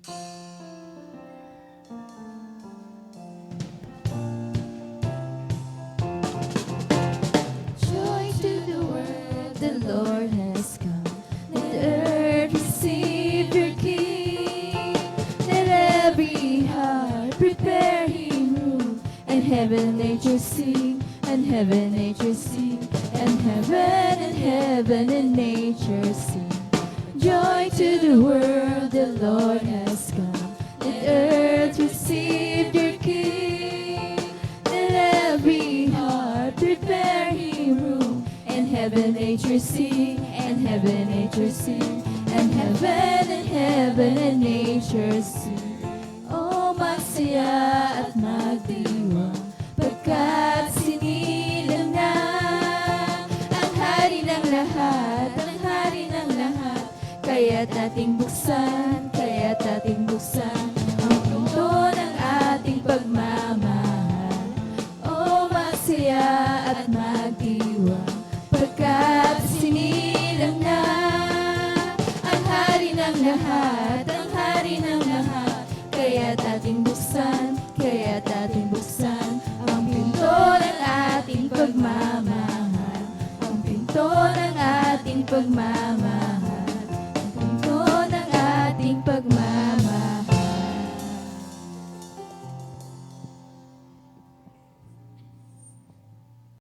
Joy to the world, the Lord has come. Let earth receive your King. Let every heart prepare him room. And heaven, nature sing, and heaven, nature sing, and heaven and nature sing. Joy to the world, the Lord has come. Let earth receive your King. Let every heart prepare him room. And heaven, nature sing, and heaven, nature sing, and heaven and nature sing. Oh, magsaya at magdiwang, pagkat sinilang na ang hari ng lahat, ang hari ng lahat. Kaya't ating buksan ang pinto ng ating pagmamahal. Oh, magsaya at magdiwang, pagkat sinilang na ang hari ng lahat, ang hari ng lahat. Kaya't ating buksan ang pinto ng ating pagmamahal, ang pinto ng ating pagmamahal.